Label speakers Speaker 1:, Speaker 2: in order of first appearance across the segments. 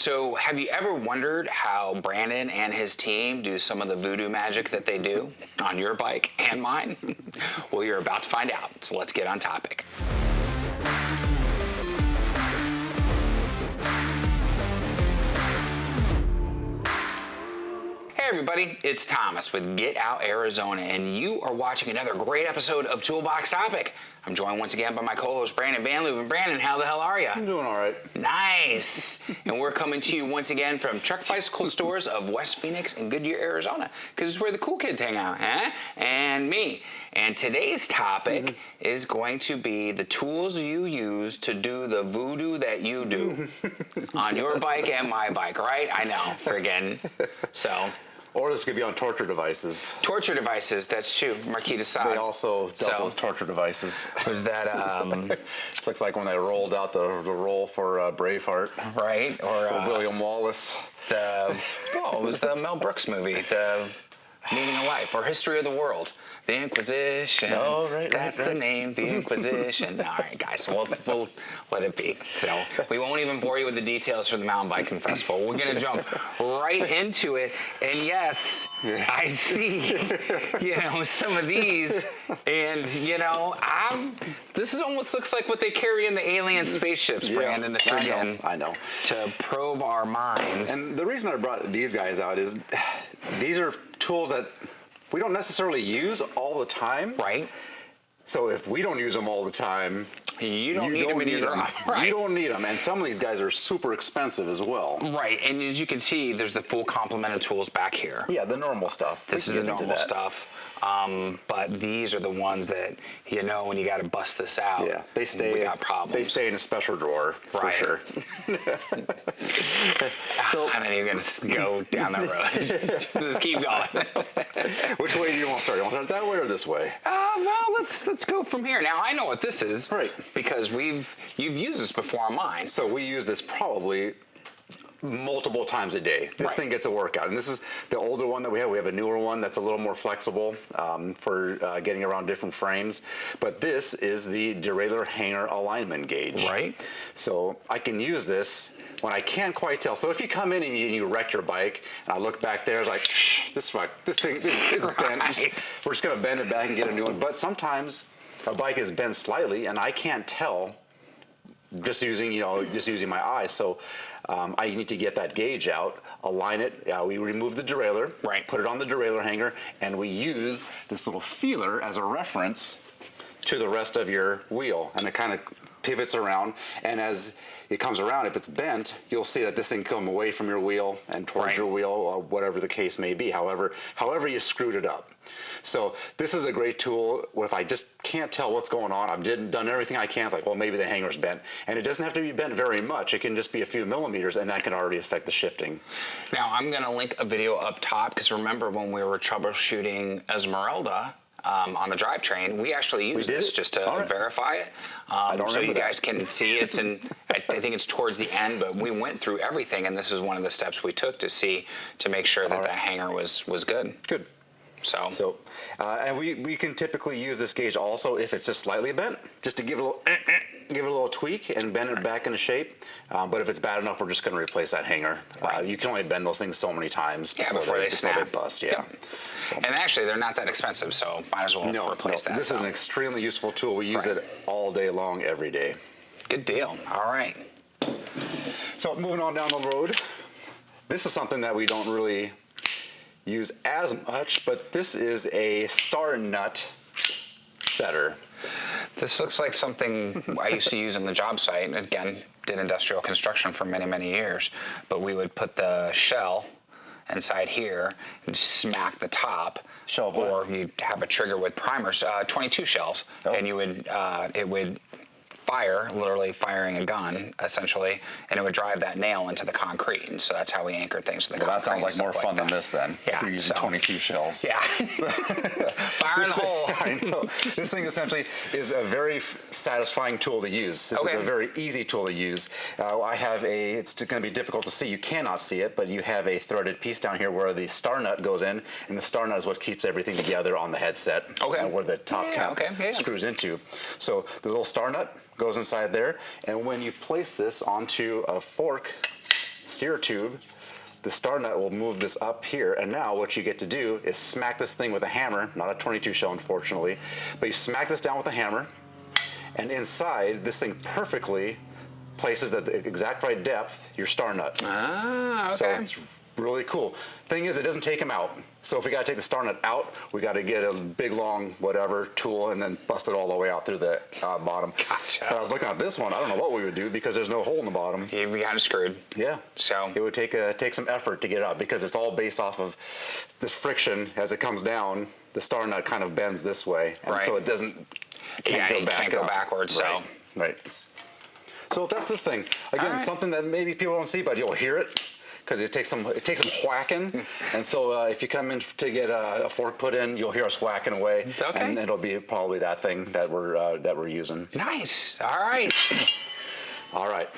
Speaker 1: So have you ever wondered how Brandon and his team do some of the voodoo magic that they do on your bike and mine? Well, you're about to find out, so let's get on topic. Hey everybody, it's Thomas with Get Out Arizona, and you are watching another great episode of Toolbox Topic. I'm joined once again by my co-host Brandon Van Looven. Brandon, how the hell are you?
Speaker 2: I'm doing all right.
Speaker 1: Nice. And we're coming to you once again from Truck Bicycle Stores of West Phoenix and Goodyear, Arizona, because it's where the cool kids hang out, huh? And me. And today's topic is going to be the tools you use to do the voodoo that you do on your bike and my bike, right? I know, friggin'. So.
Speaker 2: Or this could be on torture devices.
Speaker 1: Torture devices, that's true. Marquis de Sade.
Speaker 2: They also double as torture devices.
Speaker 1: Was that,
Speaker 2: It looks like when they rolled out the roll for Braveheart.
Speaker 1: Right, or
Speaker 2: for William Wallace.
Speaker 1: It was the Mel Brooks movie, The Meaning of Life, or History of the World. The Inquisition.
Speaker 2: Oh, right.
Speaker 1: That's the name, the Inquisition. All right, guys, we'll let it be. So we won't even bore you with the details from the mountain biking festival. We're going to jump right into it. And yes, I see, some of these. And, this almost looks like what they carry in the alien spaceships, Brandon,
Speaker 2: I know.
Speaker 1: To probe our minds.
Speaker 2: And the reason I brought these guys out is these are tools that we don't necessarily use all the time.
Speaker 1: Right.
Speaker 2: So if we don't use them all the time,
Speaker 1: you don't need them in your garage. Right.
Speaker 2: You don't need them. And some of these guys are super expensive as well.
Speaker 1: Right. And as you can see, there's the full complement of tools back here.
Speaker 2: Yeah, the normal stuff.
Speaker 1: This is the normal stuff. But these are the ones that, when you got to bust this out,
Speaker 2: they stay,
Speaker 1: we got problems.
Speaker 2: They stay in a special drawer, for sure.
Speaker 1: So, I'm not even going to go down that road. Just keep going.
Speaker 2: Which way do you want to start? You want to start that way or this way?
Speaker 1: Well, let's go from here. Now, I know what this is.
Speaker 2: Right.
Speaker 1: Because you've used this before on mine.
Speaker 2: So we use this probably multiple times a day. This thing gets a workout. And this is the older one that we have. We have a newer one that's a little more flexible for getting around different frames. But this is the Derailer hanger alignment gauge.
Speaker 1: Right.
Speaker 2: So I can use this when I can't quite tell. So if you come in and you wreck your bike, and I look back there, it's like, this thing, it's bent. We're just going to bend it back and get a new one. But sometimes a bike is bent slightly, and I can't tell just using my eyes. So I need to get that gauge out, align it. We remove the derailleur, put it on the derailleur hanger, and we use this little feeler as a reference to the rest of your wheel, and it kind of pivots around, and as it comes around, if it's bent, you'll see that this thing come away from your wheel and towards your wheel, or whatever the case may be, however you screwed it up. So this is a great tool if I just can't tell what's going on. I've done everything I can. It's like, well, maybe the hanger's bent, and it doesn't have to be bent very much. It can just be a few millimeters, and that can already affect the shifting.
Speaker 1: Now, I'm going to link a video up top, because remember when we were troubleshooting Esmeralda, on the drivetrain, we actually used this just to verify it. So you guys can see it's in, I think it's towards the end, but we went through everything, and this is one of the steps we took to make sure that that hanger was good.
Speaker 2: Good. So and we can typically use this gauge also if it's just slightly bent, just to give it a little tweak and bend it back into shape. But if it's bad enough, we're just going to replace that hanger. You can only bend those things so many times before they snap. Before they bust. Yeah.
Speaker 1: So. And actually, they're not that expensive, so might as well replace that.
Speaker 2: This is an extremely useful tool. We use it all day long, every day.
Speaker 1: Good deal. All right.
Speaker 2: So moving on down the road, this is something that we don't really use as much, but this is a star nut setter.
Speaker 1: This looks like something I used to use on the job site. Again, did industrial construction for many, many years, but we would put the shell inside here and smack the top.
Speaker 2: Shell of what?
Speaker 1: Or you'd have a trigger with primers, 22 shells, and you would it would fire, literally firing a gun, essentially, and it would drive that nail into the concrete. And so that's how we anchor things to the concrete.
Speaker 2: That sounds like more fun than this then.
Speaker 1: Yeah.
Speaker 2: If you're using 22 shells.
Speaker 1: Yeah. Fire in the hole.
Speaker 2: I know. This thing essentially is a very satisfying tool to use. This is a very easy tool to use. I have it's going to be difficult to see. You cannot see it, but you have a threaded piece down here where the star nut goes in, and the star nut is what keeps everything together on the headset. Where the top cap screws into. So the little star nut goes inside there, and when you place this onto a fork, steer tube, the star nut will move this up here, and now what you get to do is smack this thing with a hammer, not a 22 shell unfortunately, but you smack this down with a hammer, and inside this thing perfectly places at the exact right depth your star nut.
Speaker 1: Ah, okay.
Speaker 2: So it's really cool. Thing is, it doesn't take them out. So if we gotta take the star nut out, we gotta get a big long whatever tool and then bust it all the way out through the bottom.
Speaker 1: Gotcha.
Speaker 2: But I was looking at this one, I don't know what we would do because there's no hole in the bottom.
Speaker 1: Yeah, we got it screwed.
Speaker 2: Yeah.
Speaker 1: So
Speaker 2: it would take some effort to get it out because it's all based off of the friction as it comes down. The star nut kind of bends this way, and so it can't go
Speaker 1: backwards.
Speaker 2: Right.
Speaker 1: So
Speaker 2: Right. So that's this thing. Again, something that maybe people don't see, but you'll hear it because it takes some whacking. And so if you come in to get a fork put in, you'll hear us whacking away.
Speaker 1: Okay.
Speaker 2: And it'll be probably that thing that we're using.
Speaker 1: nice. All right.
Speaker 2: All right.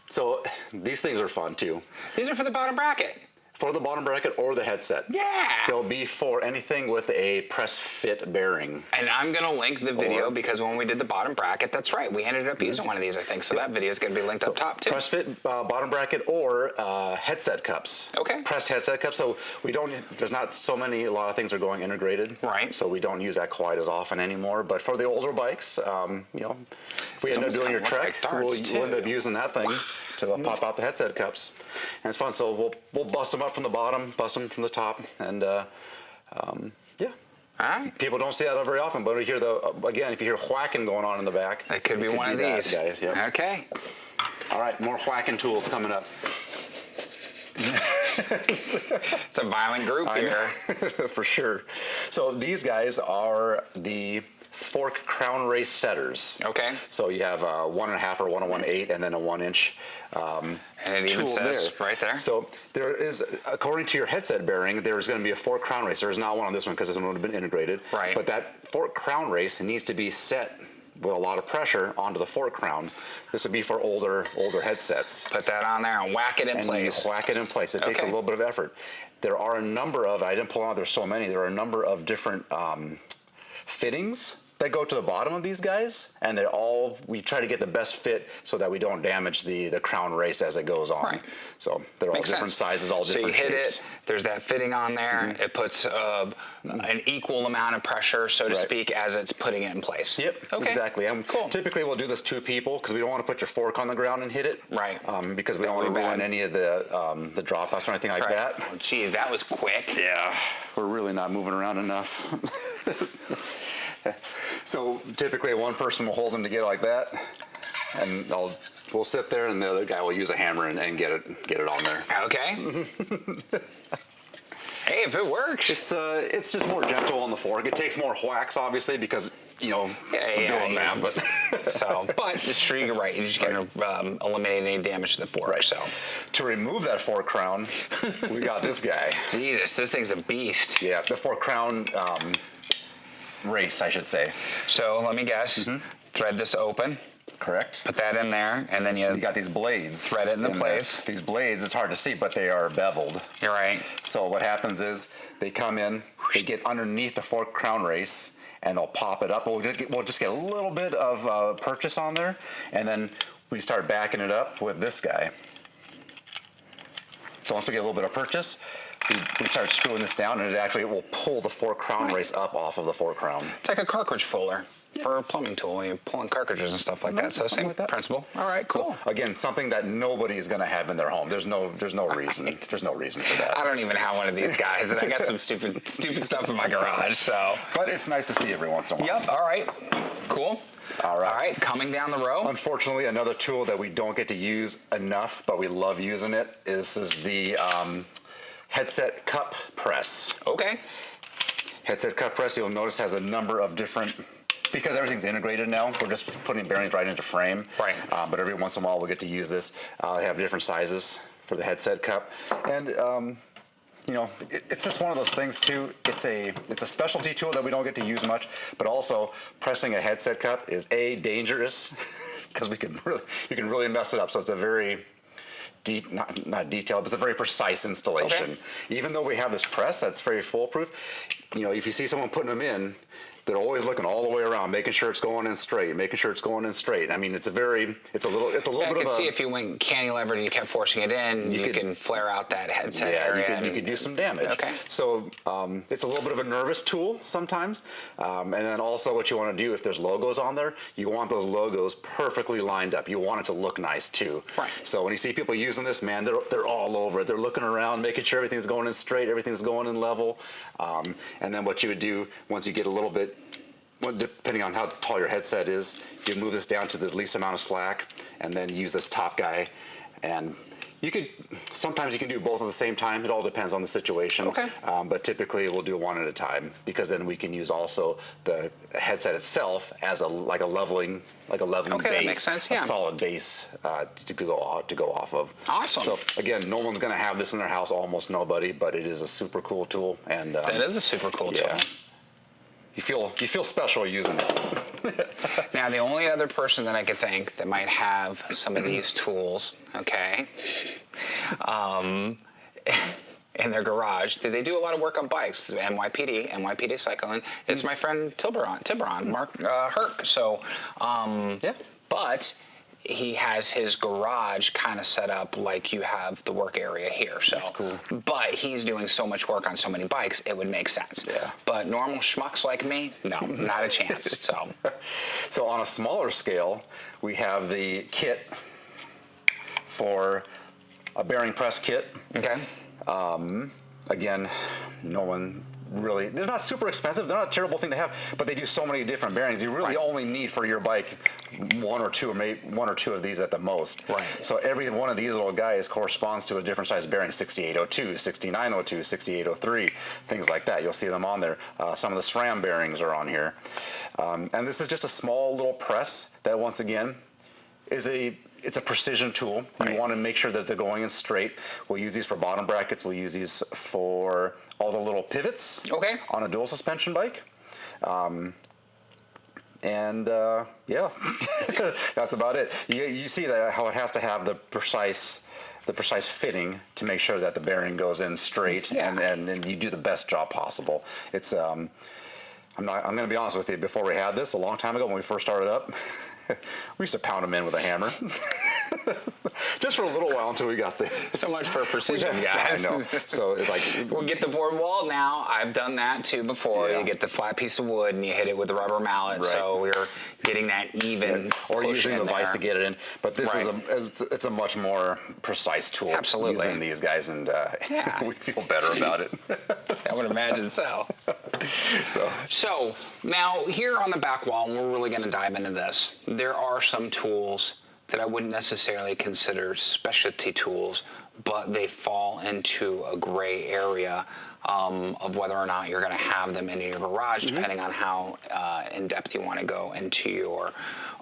Speaker 2: So these things are fun too.
Speaker 1: These are for the bottom bracket.
Speaker 2: For the bottom bracket or the headset.
Speaker 1: Yeah.
Speaker 2: They'll be for anything with a press fit bearing.
Speaker 1: And I'm going to link the video because when we did the bottom bracket, that's right, we ended up using one of these, I think. So that video is going to be linked up top too.
Speaker 2: Press fit bottom bracket or headset cups.
Speaker 1: Okay.
Speaker 2: Pressed headset cups. So there's not a lot of things are going integrated.
Speaker 1: Right.
Speaker 2: So we don't use that quite as often anymore. But for the older bikes, if we end up doing your trek, we'll end up using that thing to pop out the headset cups. And it's fun. So we'll bust them up from the bottom, bust them from the top, and yeah.
Speaker 1: All right.
Speaker 2: People don't see that very often, but if you hear whacking going on in the back,
Speaker 1: It could be one of these.
Speaker 2: Guys. Yep.
Speaker 1: Okay.
Speaker 2: All right, more whacking tools coming up.
Speaker 1: It's a violent group here.
Speaker 2: For sure. So these guys are the fork crown race setters.
Speaker 1: Okay.
Speaker 2: So you have a 1.5 or 1/1/8 and then a 1-inch
Speaker 1: And it even says right there.
Speaker 2: So there is, according to your headset bearing, there's going to be a fork crown race. There's not one on this one because this one would have been integrated.
Speaker 1: Right.
Speaker 2: But that fork crown race needs to be set with a lot of pressure onto the fork crown. This would be for older headsets.
Speaker 1: Put that on there and whack it in place.
Speaker 2: Whack it in place. It takes a little bit of effort. There are a number of, I didn't pull out, there's so many, there are a number of different fittings that go to the bottom of these guys, and we try to get the best fit so that we don't damage the crown race as it goes on.
Speaker 1: Right.
Speaker 2: So they're all different sizes, all different shapes.
Speaker 1: So you hit it, there's that fitting on there, it puts an equal amount of pressure, so to speak, as it's putting it in place.
Speaker 2: Yep,
Speaker 1: okay.
Speaker 2: Exactly.
Speaker 1: Cool.
Speaker 2: Typically we'll do this 2 people because we don't want to put your fork on the ground and hit it.
Speaker 1: Right.
Speaker 2: Because we don't want to ruin any of the dropouts or anything like that.
Speaker 1: Oh, geez, that was quick.
Speaker 2: Yeah, we're really not moving around enough. So typically one person will hold them together like that, and we'll sit there, and the other guy will use a hammer and get it on there.
Speaker 1: Okay. Hey, if it works.
Speaker 2: It's just more gentle on the fork. It takes more whacks, obviously, because doing that. But
Speaker 1: just sure you're right. You're just going to eliminate any damage to the fork.
Speaker 2: Right.
Speaker 1: So
Speaker 2: to remove that fork crown, we got this guy.
Speaker 1: Jesus, this thing's a beast.
Speaker 2: Yeah, the fork crown race, I should say.
Speaker 1: So let me guess. Thread this open.
Speaker 2: Correct.
Speaker 1: Put that in there, and then you
Speaker 2: got these blades.
Speaker 1: Thread it into place.
Speaker 2: These blades, it's hard to see, but they are beveled.
Speaker 1: You're right.
Speaker 2: So what happens is they come in, they get underneath the fork crown race, and they'll pop it up. We'll just get a little bit of purchase on there, and then we start backing it up with this guy. So once we get a little bit of purchase, we start screwing this down, and it will pull the fork crown race up off of the fork crown.
Speaker 1: It's like a cartridge puller for a plumbing tool when you're pulling cartridges and stuff like that. So same principle. All right, cool.
Speaker 2: So, again, something that nobody is going to have in their home. There's no reason. There's no reason for that.
Speaker 1: I don't even have one of these guys, and I got some stupid stuff in my garage. So,
Speaker 2: but it's nice to see every once in a while.
Speaker 1: Yep. All right. Cool.
Speaker 2: All right.
Speaker 1: Coming down the row.
Speaker 2: Unfortunately, another tool that we don't get to use enough, but we love using it, is the headset cup press.
Speaker 1: Okay.
Speaker 2: Headset cup press, you'll notice, has a number of different, because everything's integrated now, we're just putting bearings right into frame.
Speaker 1: Right.
Speaker 2: But every once in a while we'll get to use this. They have different sizes for the headset cup. And it's just one of those things too. It's a specialty tool that we don't get to use much, but also pressing a headset cup is dangerous because you can really mess it up. So it's a very not detailed, but it's a very precise installation. Okay. Even though we have this press that's very foolproof, if you see someone putting them in, they're always looking all the way around, making sure it's going in straight, making sure it's going in straight. I mean, it's a little bit
Speaker 1: I
Speaker 2: of
Speaker 1: could
Speaker 2: a.
Speaker 1: see if you went cantilevered and you kept forcing it in, you can flare out that headset area.
Speaker 2: You could do some damage.
Speaker 1: Okay.
Speaker 2: So it's a little bit of a nervous tool sometimes. And then also what you want to do, if there's logos on there, you want those logos perfectly lined up. You want it to look nice too.
Speaker 1: Right.
Speaker 2: So when you see people using this, man, they're all over it. They're looking around, making sure everything's going in straight, everything's going in level. And then what you would do once you get a little bit, well, depending on how tall your headset is, you move this down to the least amount of slack, and then use this top guy. And sometimes you can do both at the same time. It all depends on the situation.
Speaker 1: Okay.
Speaker 2: But typically we'll do one at a time, because then we can use also the headset itself as a leveling
Speaker 1: Okay,
Speaker 2: base,
Speaker 1: that makes sense, yeah.
Speaker 2: a solid base to go off of.
Speaker 1: Awesome.
Speaker 2: So again, no one's going to have this in their house, almost nobody, but it is a super cool tool. And
Speaker 1: That is a super cool tool.
Speaker 2: You feel special using it.
Speaker 1: Now, the only other person that I could think that might have some of these tools, okay, in their garage, they do a lot of work on bikes. NYPD cycling. It's my friend Tiburon, Mark Herc. So, but he has his garage kind of set up like you have the work area here. So
Speaker 2: that's cool.
Speaker 1: But he's doing so much work on so many bikes, it would make sense.
Speaker 2: Yeah.
Speaker 1: But normal schmucks like me, no, not a chance.
Speaker 2: So on a smaller scale, we have the kit for a bearing press kit.
Speaker 1: Okay.
Speaker 2: Again, no one really, they're not super expensive. They're not a terrible thing to have, but they do so many different bearings. You really only need for your bike one or two of these at the most.
Speaker 1: Right.
Speaker 2: So every one of these little guys corresponds to a different size bearing: 6802, 6902, 6803, things like that. You'll see them on there. Some of the SRAM bearings are on here. And this is just a small little press that, once again, it's a precision tool.
Speaker 1: Right.
Speaker 2: You want to make sure that they're going in straight. We'll use these for bottom brackets. We'll use these for all the little pivots on a dual suspension bike. Yeah, that's about it. You see that how it has to have the precise fitting to make sure that the bearing goes in straight, and you do the best job possible. It's I'm going to be honest with you. Before we had this, a long time ago when we first started up, we used to pound them in with a hammer. Just for a little while until we got this.
Speaker 1: So much for precision, guys.
Speaker 2: I know. So it's like,
Speaker 1: we'll get the board wall now. I've done that too before. You get the flat piece of wood and you hit it with a rubber mallet. Right. So we're getting that even.
Speaker 2: Or using the vise to get it in. But this is it's a much more precise tool.
Speaker 1: Absolutely.
Speaker 2: Using these guys, and we feel better about it.
Speaker 1: I would imagine so. So now here on the back wall, and we're really going to dive into this, there are some tools that I wouldn't necessarily consider specialty tools, but they fall into a gray area of whether or not you're going to have them in your garage, depending on how in depth you want to go into your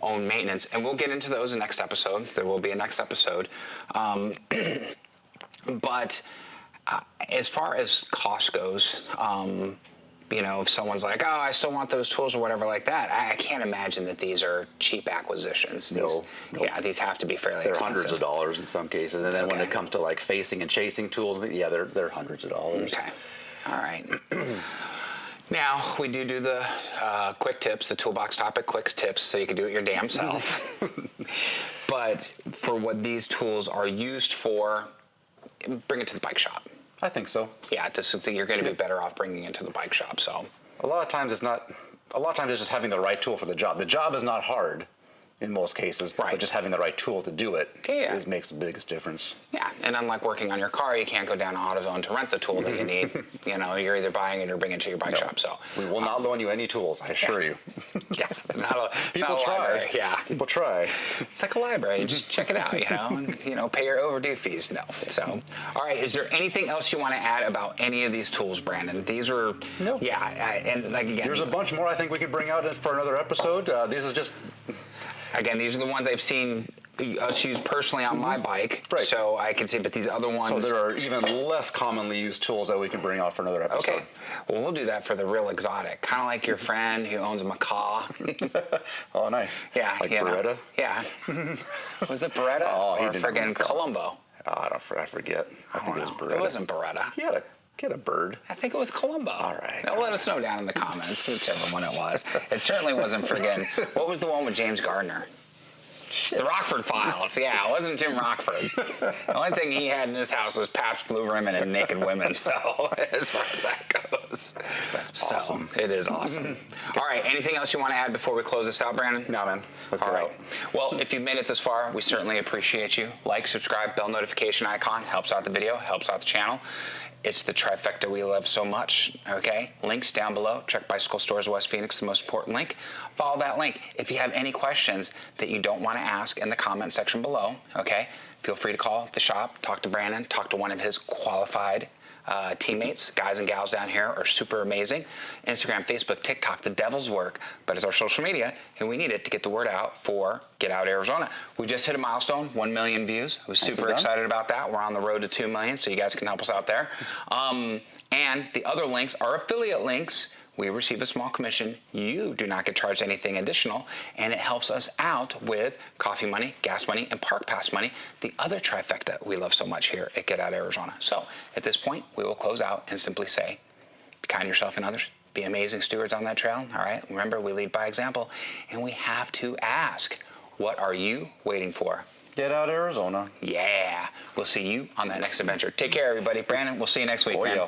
Speaker 1: own maintenance. And we'll get into those in the next episode. There will be a next episode. But as far as cost goes, if someone's like, oh, I still want those tools or whatever like that, I can't imagine that these are cheap acquisitions.
Speaker 2: No.
Speaker 1: Yeah, these have to be fairly
Speaker 2: they're
Speaker 1: expensive.
Speaker 2: Hundreds of dollars in some cases. And then when it comes to like facing and chasing tools, they're hundreds of dollars.
Speaker 1: Okay. All right. Now, we do the quick tips, the Toolbox Topic quick tips, so you can do it your damn self. But for what these tools are used for, bring it to the bike shop.
Speaker 2: I think so.
Speaker 1: Yeah, you're going to be better off bringing it to the bike shop. So
Speaker 2: a lot of times it's just having the right tool for the job. The job is not hard in most cases, but just having the right tool to do it makes the biggest difference. Yeah,
Speaker 1: and unlike working on your car, you can't go down to AutoZone to rent the tool that you need. You're either buying it or bringing it to your bike shop. So
Speaker 2: we will not loan you any tools, I assure you.
Speaker 1: People try. Library. Yeah,
Speaker 2: people try.
Speaker 1: It's like a library. Just check it out, and pay your overdue fees. No. So, all right. Is there anything else you want to add about any of these tools, Brandon? These are and like again,
Speaker 2: there's a bunch more I think we could bring out for another episode. This is just.
Speaker 1: Again, these are the ones I've seen us use personally on my bike, so I can see, but these other ones...
Speaker 2: So there are even less commonly used tools that we can bring out for another episode.
Speaker 1: Okay. Well, we'll do that for the real exotic. Kind of like your friend who owns a macaw.
Speaker 2: Oh, nice.
Speaker 1: Yeah.
Speaker 2: Like Beretta?
Speaker 1: Yeah. Was it Beretta?
Speaker 2: Oh,
Speaker 1: or friggin' Colombo?
Speaker 2: I forget. I think it was Beretta.
Speaker 1: It wasn't Beretta.
Speaker 2: He had a Get a bird.
Speaker 1: I think it was Columbo.
Speaker 2: All right.
Speaker 1: Now, let us know down in the comments whichever one it was. It certainly wasn't friggin'. What was the one with James Gardner? The Rockford Files. Yeah, it wasn't Jim Rockford. The only thing he had in his house was Pabst Blue Ribbon and naked women. So, as far as that goes,
Speaker 2: that's awesome.
Speaker 1: It is awesome. All right. Anything else you want to add before we close this out, Brandon?
Speaker 2: No, man. Let's
Speaker 1: All
Speaker 2: go
Speaker 1: right.
Speaker 2: out.
Speaker 1: Well, if you've made it this far, we certainly appreciate you. Like, subscribe, bell notification icon helps out the video, helps out the channel. It's the trifecta we love so much, okay? Links down below. Check Bicycle Stores West Phoenix, the most important link. Follow that link. If you have any questions that you don't want to ask in the comment section below, okay, feel free to call the shop, talk to Brandon, talk to one of his qualified teammates. Guys and gals down here are super amazing. Instagram, Facebook, TikTok, the devil's work, but it's our social media, and we need it to get the word out for Get Out Arizona. We just hit a milestone, 1 million views. I was super excited about that. We're on the road to 2 million, so you guys can help us out there. And the other links are affiliate links. We receive a small commission. You do not get charged anything additional, and it helps us out with coffee money, gas money, and park pass money, the other trifecta we love so much here at Get Out Arizona. So at this point, we will close out and simply say, be kind to yourself and others. Be amazing stewards on that trail, all right? Remember, we lead by example, and we have to ask, what are you waiting for?
Speaker 2: Get Out Arizona.
Speaker 1: Yeah. We'll see you on that next adventure. Take care, everybody. Brandon, we'll see you next week, man.